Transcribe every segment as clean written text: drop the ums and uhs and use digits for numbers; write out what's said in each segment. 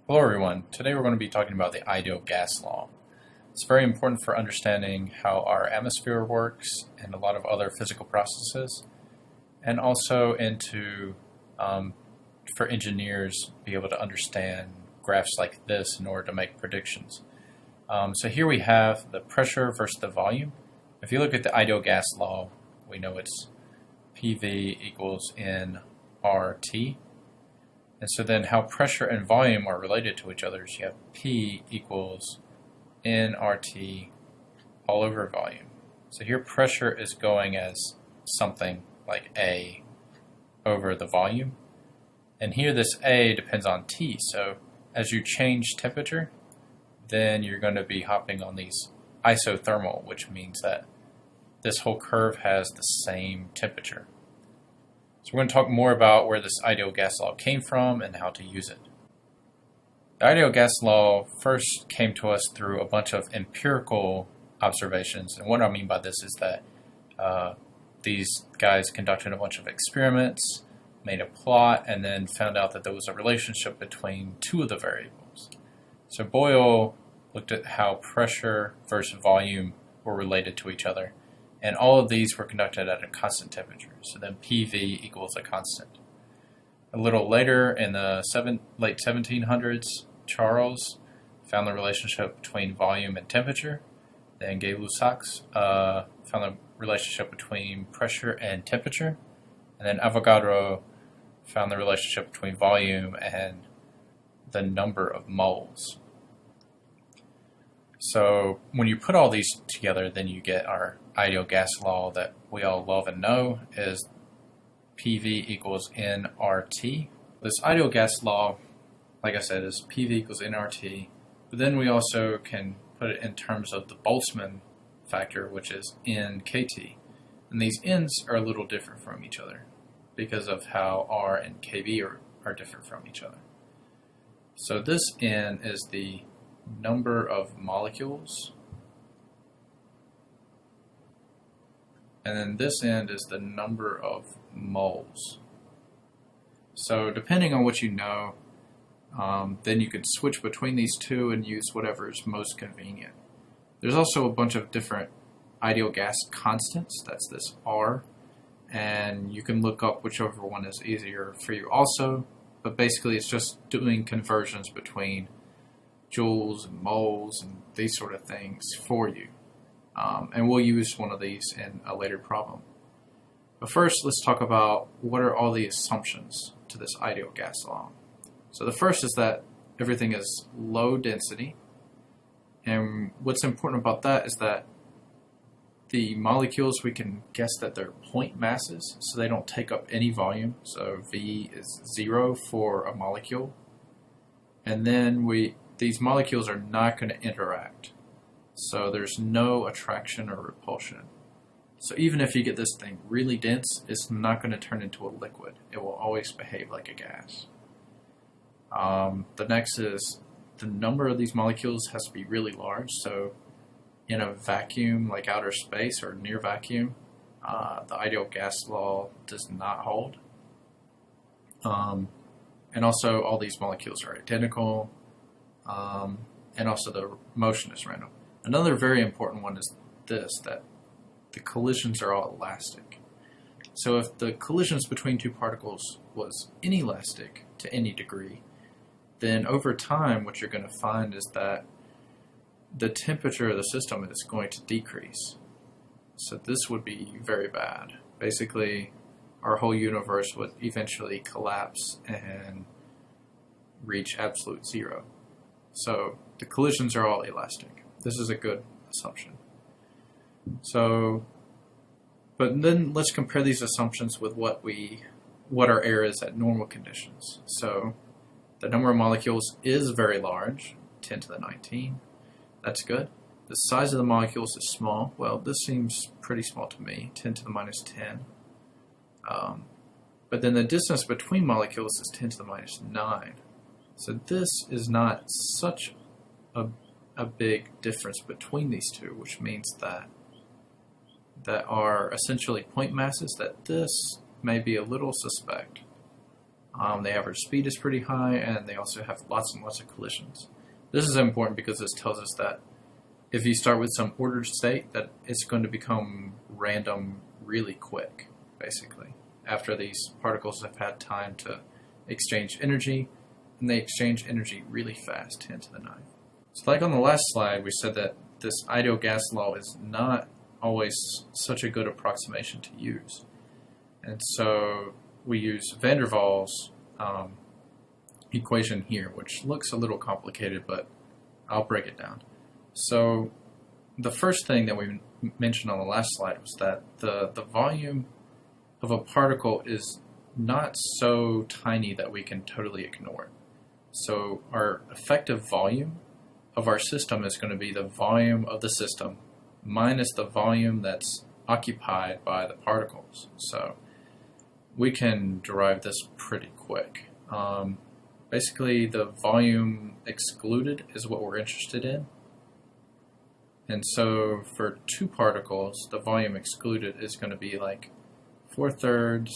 Hello everyone. Today we're going to be talking about the ideal gas law. It's very important for understanding how our atmosphere works and a lot of other physical processes, and also for engineers be able to understand graphs like this in order to make predictions. So here we have the pressure versus the volume. If you look at the ideal gas law, we know it's PV equals nRT. And so then how pressure and volume are related to each other is you have P equals nRT all over volume. So here pressure is going as something like A over the volume. And here this A depends on T. So as you change temperature, then you're going to be hopping on these isothermal, which means that this whole curve has the same temperature. So we're going to talk more about where this ideal gas law came from and how to use it. The ideal gas law first came to us through a bunch of empirical observations. And what I mean by this is that these guys conducted a bunch of experiments, made a plot, and then found out that there was a relationship between two of the variables. So Boyle looked at how pressure versus volume were related to each other. And all of these were conducted at a constant temperature. So then PV equals a constant. A little later in the late 1700s, Charles found the relationship between volume and temperature. Then Gay-Lussac found the relationship between pressure and temperature. And then Avogadro found the relationship between volume and the number of moles. So when you put all these together, then you get our ideal gas law that we all love and know is PV equals nRT. This ideal gas law, like I said, is PV equals nRT. But then we also can put it in terms of the Boltzmann factor, which is nKT. And these n's are a little different from each other because of how R and KB are different from each other. So this n is the number of molecules, and then this end is the number of moles. So depending on what you know, then you could switch between these two and use whatever is most convenient. There's also a bunch of different ideal gas constants, that's this R, and you can look up whichever one is easier for you also, but basically it's just doing conversions between joules and moles and these sort of things for you. And we'll use one of these in a later problem. But first, let's talk about what are all the assumptions to this ideal gas law. So the first is that everything is low density. And what's important about that is that the molecules, we can guess that they're point masses, so they don't take up any volume. So V is 0 for a molecule. And then these molecules are not going to interact. So there's no attraction or repulsion. So even if you get this thing really dense, it's not going to turn into a liquid. It will always behave like a gas. The next is the number of these molecules has to be really large. So in a vacuum, like outer space or near vacuum, the ideal gas law does not hold. And also all these molecules are identical. And also the motion is random. Another very important one is this, that the collisions are all elastic. So if the collisions between two particles was inelastic to any degree, then over time what you're going to find is that the temperature of the system is going to decrease. So this would be very bad. Basically, our whole universe would eventually collapse and reach absolute zero. So the collisions are all elastic. This is a good assumption. So, but then let's compare these assumptions with what our air is at normal conditions. So the number of molecules is very large, 10 to the 19. That's good. The size of the molecules is small. Well, this seems pretty small to me, 10 to the minus 10. But then the distance between molecules is 10 to the minus 9. So this is not such a big difference between these two, which means that are essentially point masses, that this may be a little suspect. The average speed is pretty high, and they also have lots and lots of collisions. This is important because this tells us that if you start with some ordered state, that it's going to become random really quick, basically, after these particles have had time to exchange energy, and they exchange energy really fast, 10 to the 9. So like on the last slide, we said that this ideal gas law is not always such a good approximation to use. And so we use van der Waals equation here, which looks a little complicated, but I'll break it down. So the first thing that we mentioned on the last slide was that the volume of a particle is not so tiny that we can totally ignore it. So our effective volume of our system is going to be the volume of the system minus the volume that's occupied by the particles. So we can derive this pretty quick. Basically, the volume excluded is what we're interested in. And so for two particles, the volume excluded is going to be like 4/3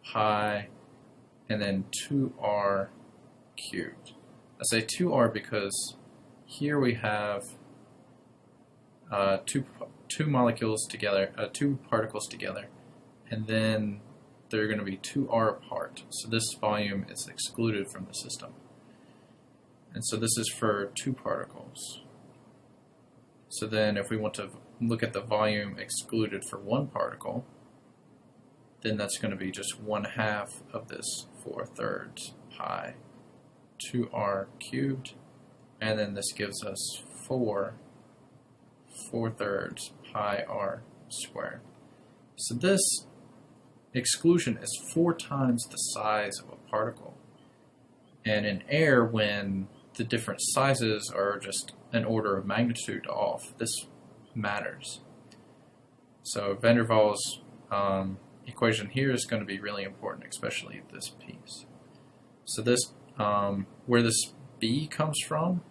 pi and then 2r cubed. I say 2r because here we have two molecules together, two particles together, and then they're going to be 2r apart. So this volume is excluded from the system. And so this is for two particles. So then if we want to look at the volume excluded for one particle, then that's going to be just 1/2 of this 4/3 pi 2r cubed, and then this gives us 4/4 pi r squared. So this exclusion is 4 times the size of a particle. And in air, when the different sizes are just an order of magnitude off, this matters. So van der Waals equation here is going to be really important, especially this piece. So this, where this b comes from,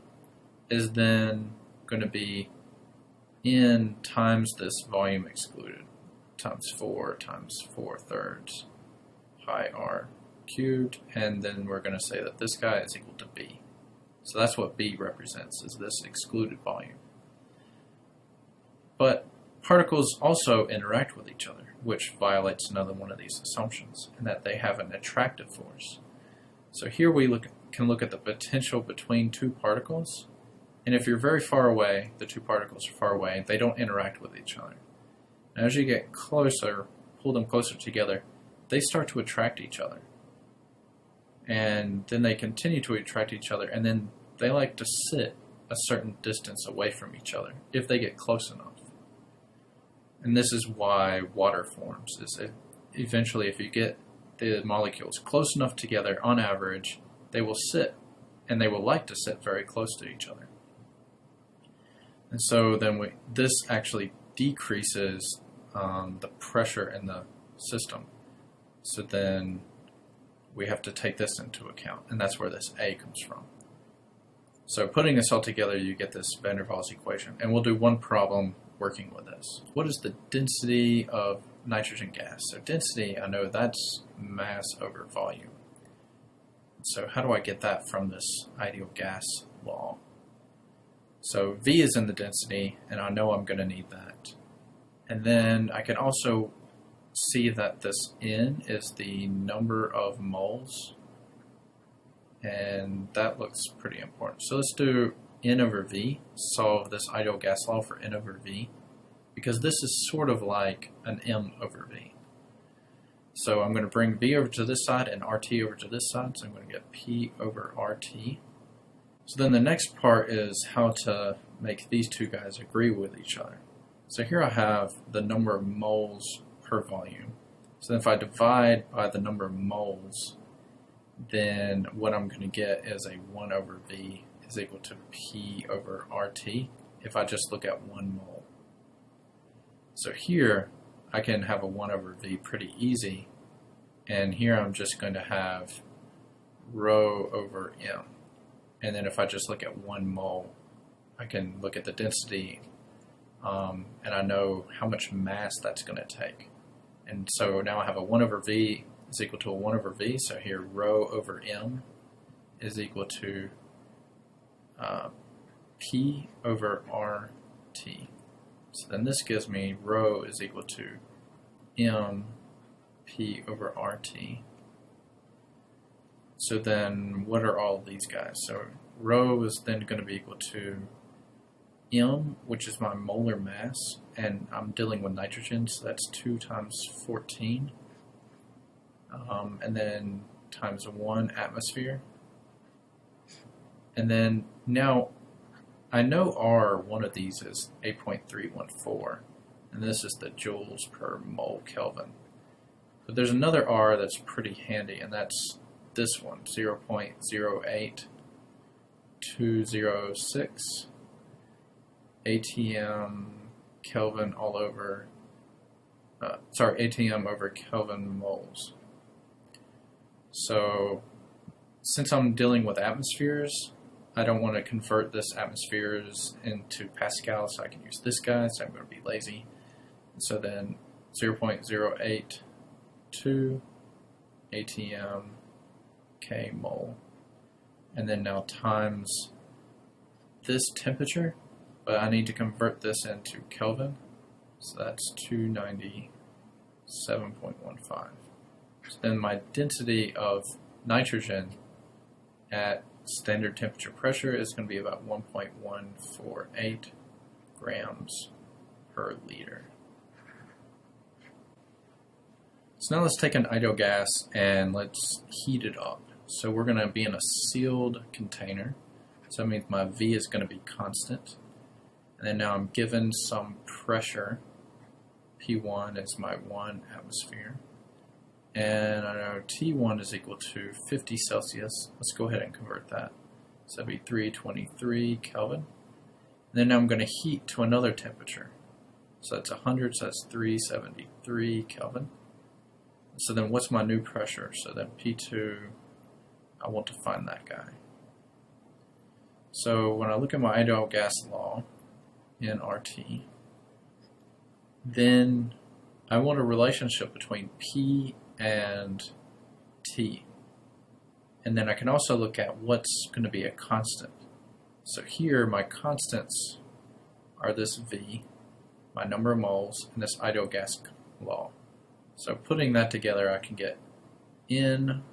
is then going to be n times this volume excluded, times 4 times 4/3 pi r cubed, and then we're going to say that this guy is equal to b. So that's what b represents, is this excluded volume. But particles also interact with each other, which violates another one of these assumptions, and that they have an attractive force. So here we can look at the potential between two particles, and if you're very far away, the two particles are far away, they don't interact with each other. And as you get closer, pull them closer together, they start to attract each other. And then they continue to attract each other, and then they like to sit a certain distance away from each other if they get close enough. And this is why water forms. Eventually, if you get the molecules close enough together, on average, they will sit, and they will like to sit very close to each other. And so then this actually decreases the pressure in the system. So then we have to take this into account, and that's where this A comes from. So putting this all together, you get this van der Waals equation, and we'll do one problem working with this. What is the density of nitrogen gas? So density, I know that's mass over volume. So how do I get that from this ideal gas law? So V is in the density, and I know I'm going to need that. And then I can also see that this N is the number of moles, and that looks pretty important. So let's do N over V, solve this ideal gas law for N over V, because this is sort of like an M over V. So I'm going to bring V over to this side and RT over to this side, so I'm going to get P over RT. So then the next part is how to make these two guys agree with each other. So here I have the number of moles per volume. So then if I divide by the number of moles, then what I'm going to get is a 1 over V is equal to P over RT if I just look at 1 mole. So here I can have a 1 over V pretty easy, and here I'm just going to have rho over M. And then if I just look at 1 mole, I can look at the density, and I know how much mass that's going to take. And so now I have a 1 over V is equal to a 1 over V. So here rho over M is equal to P over RT. So then this gives me rho is equal to M P over RT. So then what are all of these guys? So rho is then going to be equal to M, which is my molar mass, and I'm dealing with nitrogen, so that's 2 times 14, and then times 1 atmosphere. And then now I know R, one of these is 8.314, and this is the joules per mole Kelvin. But there's another R that's pretty handy, and that's this one, 0.08206 ATM Kelvin all over, ATM over Kelvin moles. So since I'm dealing with atmospheres, I don't want to convert this atmospheres into Pascal, so I can use this guy, so I'm going to be lazy. So then 0.082 ATM K mole, and then now times this temperature, but I need to convert this into Kelvin, so that's 297.15. So then my density of nitrogen at standard temperature pressure is going to be about 1.148 grams per liter. So now let's take an ideal gas and let's heat it up. So we're going to be in a sealed container, so that means my V is going to be constant. And then now I'm given some pressure. P1 is my 1 atmosphere. And I know T1 is equal to 50 Celsius. Let's go ahead and convert that. So that'd be 323 Kelvin. And then now I'm going to heat to another temperature. So that's 100, so that's 373 Kelvin. So then what's my new pressure? So then P2, I want to find that guy. So when I look at my ideal gas law in RT, then I want a relationship between P and T. And then I can also look at what's going to be a constant. So here my constants are this V, my number of moles, and this ideal gas law. So putting that together, I can get N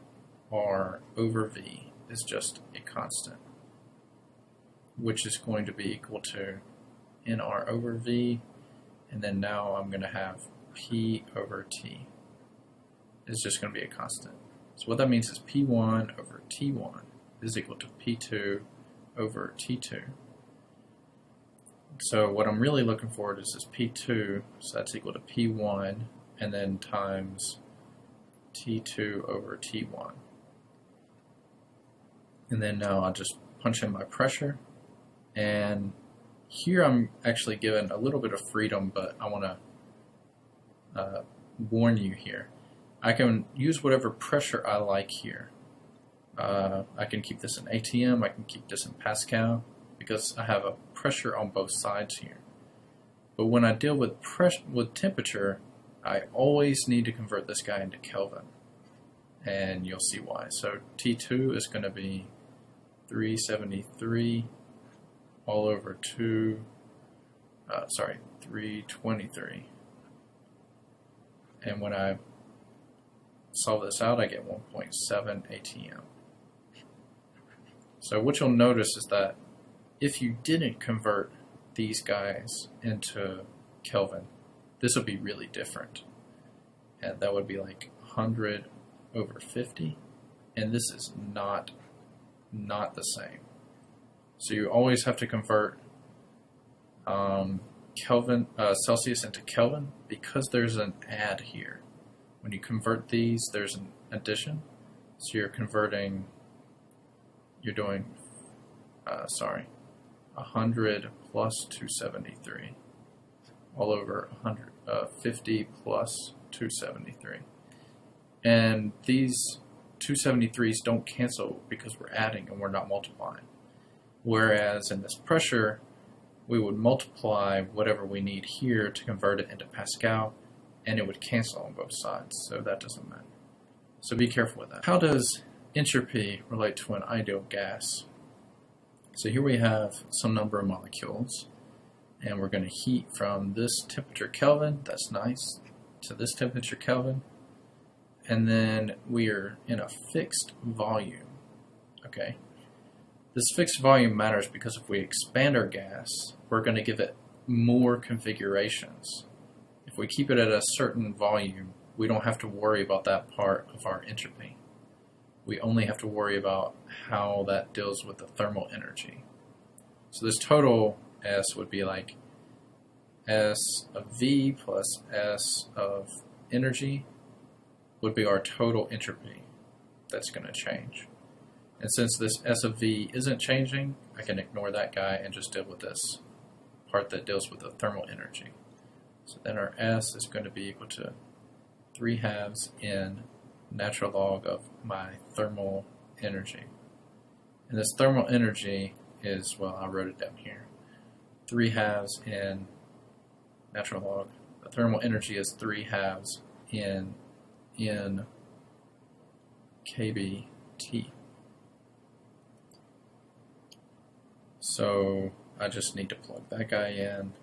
R over V is just a constant, which is going to be equal to NR over V, and then now I'm going to have P over T is just going to be a constant. So what that means is P1 over T1 is equal to P2 over T2. So what I'm really looking for is this P2, so that's equal to P1, and then times T2 over T1. And then now I'll just punch in my pressure, and here I'm actually given a little bit of freedom, but I want to warn you here. I can use whatever pressure I like here. I can keep this in ATM, I can keep this in Pascal, because I have a pressure on both sides here. But when I deal with temperature, I always need to convert this guy into Kelvin, and you'll see why. So T2 is going to be 373 all over 323. And when I solve this out, I get 1.7 ATM. So what you'll notice is that if you didn't convert these guys into Kelvin, this would be really different. And that would be like 100 over 50. And this is not the same. So you always have to convert Celsius into Kelvin, because there's an add here. When you convert these, there's an addition. So you're doing 100 plus 273 all over 50 plus 273. And these 273s don't cancel because we're adding and we're not multiplying. Whereas in this pressure, we would multiply whatever we need here to convert it into Pascal, and it would cancel on both sides, so that doesn't matter. So be careful with that. How does entropy relate to an ideal gas? So here we have some number of molecules, and we're going to heat from this temperature Kelvin, that's nice, to this temperature Kelvin, and then we are in a fixed volume, okay? This fixed volume matters because if we expand our gas, we're going to give it more configurations. If we keep it at a certain volume, we don't have to worry about that part of our entropy. We only have to worry about how that deals with the thermal energy. So this total S would be like S of V plus S of energy would be our total entropy that's going to change. And since this S of V isn't changing, I can ignore that guy and just deal with this part that deals with the thermal energy. So then our S is going to be equal to 3/2 in natural log of my thermal energy. And this thermal energy is, well, I wrote it down here. 3/2 in natural log. The thermal energy is 3/2 in kBT. So I just need to plug that guy in.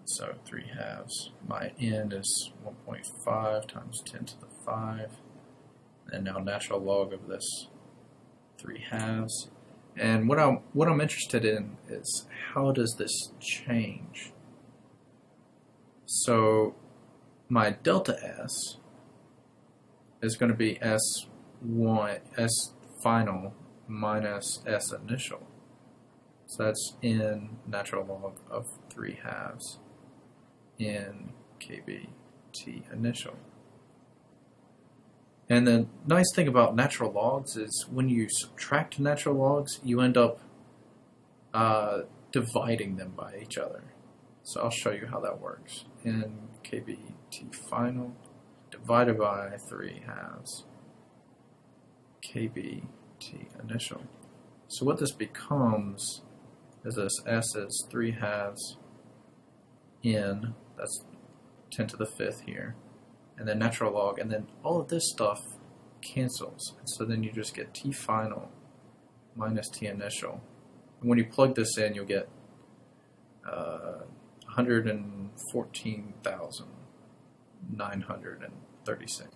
So 3/2. My N is 1.5 times 10 to the 5. And now natural log of this 3/2. And what I'm interested in is how does this change? So my delta S is going to be S1, S final minus S initial. So that's in natural log of 3/2 in kBT initial. And the nice thing about natural logs is when you subtract natural logs, you end up dividing them by each other. So I'll show you how that works. In kBT final divided by 3/2 kBT initial. So what this becomes is this S is 3/2 in, that's 10 to the 5th here, and then natural log, and then all of this stuff cancels. And so then you just get T final minus T initial. And when you plug this in, you'll get 114,936.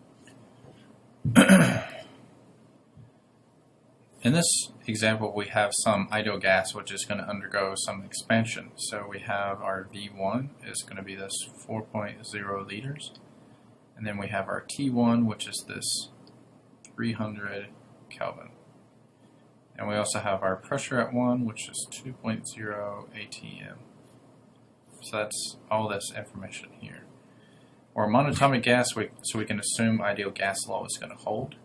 In this example, we have some ideal gas which is going to undergo some expansion. So we have our V1 is going to be this 4.0 liters. And then we have our T1, which is this 300 Kelvin. And we also have our pressure at 1, which is 2.0 atm. So that's all this information here. We're a monatomic gas, so we can assume ideal gas law is going to hold.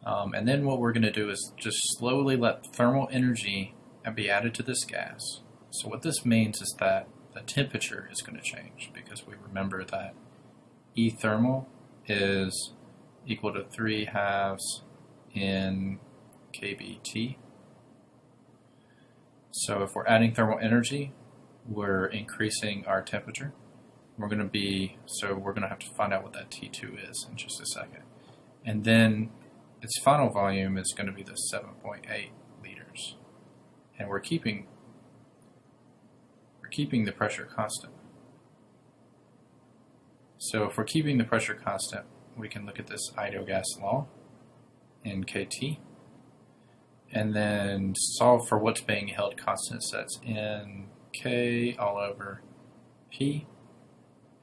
And then what we're going to do is just slowly let thermal energy be added to this gas. So what this means is that the temperature is going to change, because we remember that E thermal is equal to 3/2 in kBT. So if we're adding thermal energy, we're increasing our temperature. We're going to have to find out what that T2 is in just a second. And then its final volume is going to be the 7.8 liters. And we're keeping the pressure constant. So if we're keeping the pressure constant, we can look at this ideal gas law in KT, and then solve for what's being held constant. So that's in K all over P,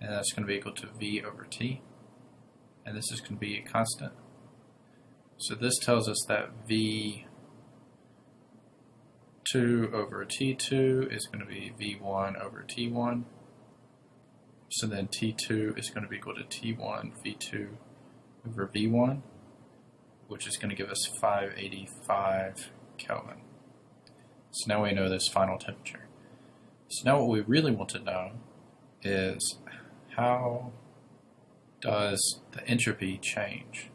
and that's going to be equal to V over T, and this is going to be a constant. So this tells us that V2 over T2 is going to be V1 over T1. So then T2 is going to be equal to T1 V2 over V1, which is going to give us 585 Kelvin. So now we know this final temperature. So now what we really want to know is how does the entropy change?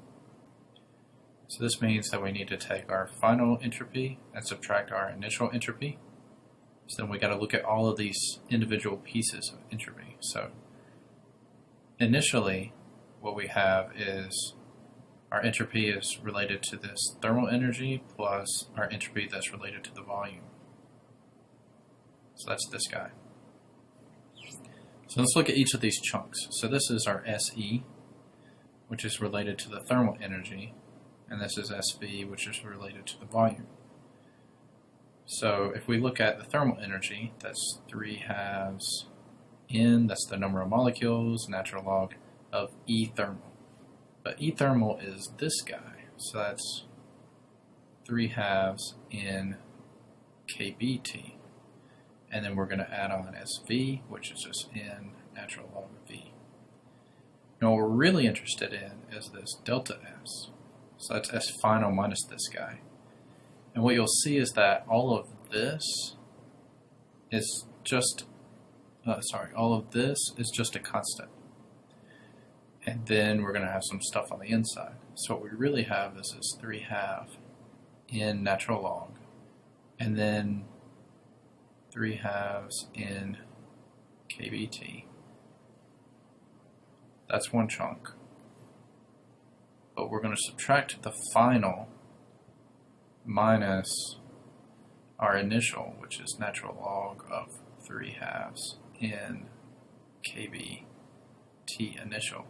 So this means that we need to take our final entropy and subtract our initial entropy. So then we got to look at all of these individual pieces of entropy. So initially, what we have is our entropy is related to this thermal energy plus our entropy that's related to the volume. So that's this guy. So let's look at each of these chunks. So this is our SE, which is related to the thermal energy, and this is SV, which is related to the volume. So if we look at the thermal energy, that's 3/2 N, that's the number of molecules, natural log of E thermal. But E thermal is this guy, so that's 3/2 N kBT. And then we're going to add on SV, which is just N natural log of V. Now what we're really interested in is this delta S. So that's S final minus this guy. And what you'll see is that all of this is just, all of this is just a constant. And then we're going to have some stuff on the inside. So what we really have is this 3/2 in natural log, and then 3/2 in kBT. That's one chunk. But we're going to subtract the final minus our initial, which is natural log of 3/2 in kBT initial.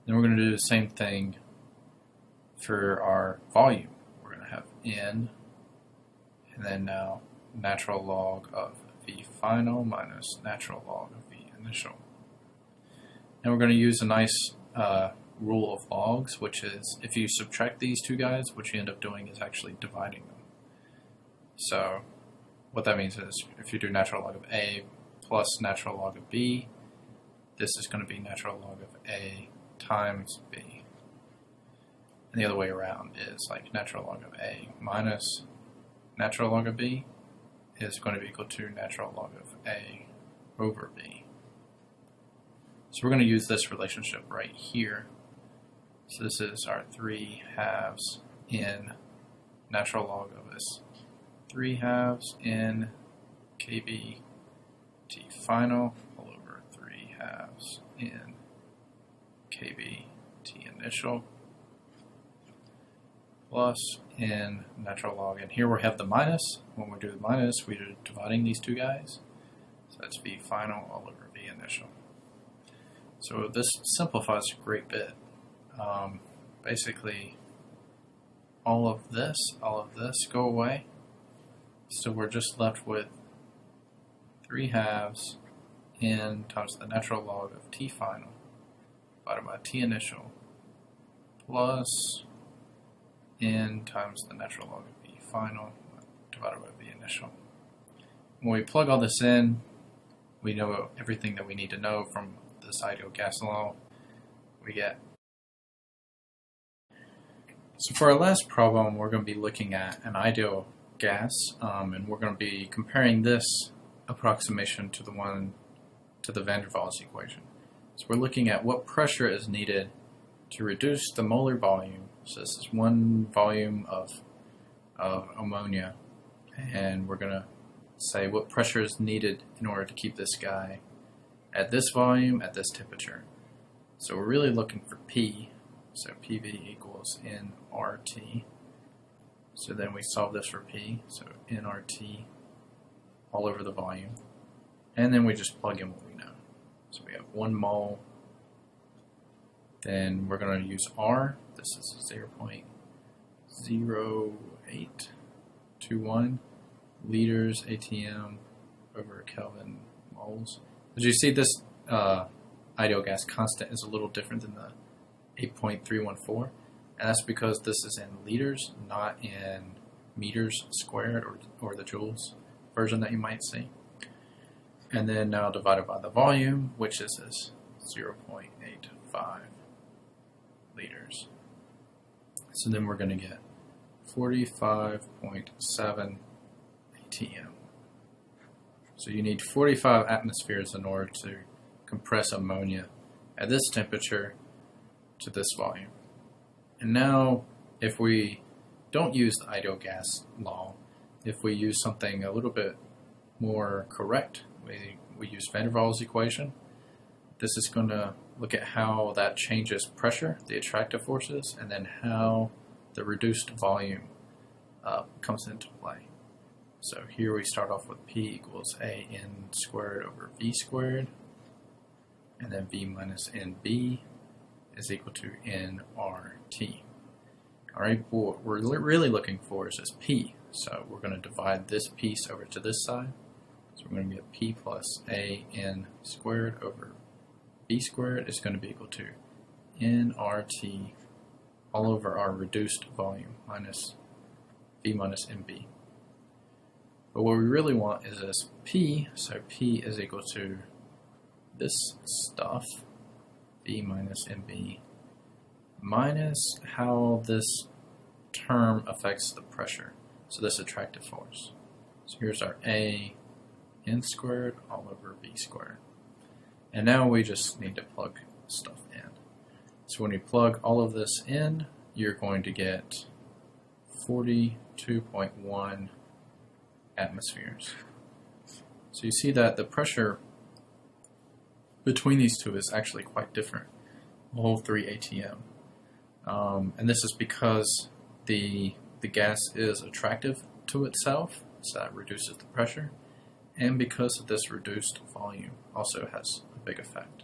Then we're going to do the same thing for our volume. We're going to have N, and then now natural log of V final minus natural log of V initial. And we're going to use a nice rule of logs, which is if you subtract these two guys, what you end up doing is actually dividing them. So what that means is if you do natural log of A plus natural log of B, this is going to be natural log of A times B. And the other way around is like natural log of A minus natural log of B is going to be equal to natural log of A over B. So we're going to use this relationship right here. So this is our 3/2 in natural log of this 3/2 in kBT final all over 3/2 in kBT initial plus in natural log. And here we have the minus. When we do the minus, we're dividing these two guys. So that's V final all over V initial. So this simplifies a great bit. Basically, all of this go away. So we're just left with 3/2 N times the natural log of T final divided by T initial plus N times the natural log of V final divided by V initial. When we plug all this in, we know everything that we need to know from this ideal gas law. We get. So for our last problem, we're going to be looking at an ideal gas, and we're going to be comparing this approximation to the van der Waals equation. So we're looking at what pressure is needed to reduce the molar volume. So this is one volume of ammonia, and we're going to say what pressure is needed in order to keep this guy at this volume at this temperature. So we're really looking for P. So PV equals nRT. So then we solve this for P. So nRT all over the volume. And then we just plug in what we know. So we have 1 mole. Then we're going to use R. This is 0.0821 liters ATM over Kelvin moles. As you see, this ideal gas constant is a little different than the 8.314, and that's because this is in liters, not in meters squared or the joules version that you might see. And then now divided by the volume, which is this 0.85 liters. So then we're going to get 45.7 ATM. So you need 45 atmospheres in order to compress ammonia at this temperature to this volume. And now, if we don't use the ideal gas law, if we use something a little bit more correct, we use van der Waals equation, this is going to look at how that changes pressure, the attractive forces, and then how the reduced volume comes into play. So here we start off with P equals AN squared over V squared, and then V minus NB is equal to nRT. All right, what we're really looking for is this P. So we're going to divide this piece over to this side. So we're going to get P plus AN squared over B squared is going to be equal to nRT all over our reduced volume minus V minus NB. But what we really want is this P, so P is equal to this stuff, V minus NB, minus how this term affects the pressure, so this attractive force. So here's our A n squared all over B squared. And now we just need to plug stuff in. So when you plug all of this in, you're going to get 42.1 atmospheres. So you see that the pressure between these two is actually quite different, a whole 3 atm. And this is because the gas is attractive to itself, so that reduces the pressure, and because of this reduced volume also has a big effect.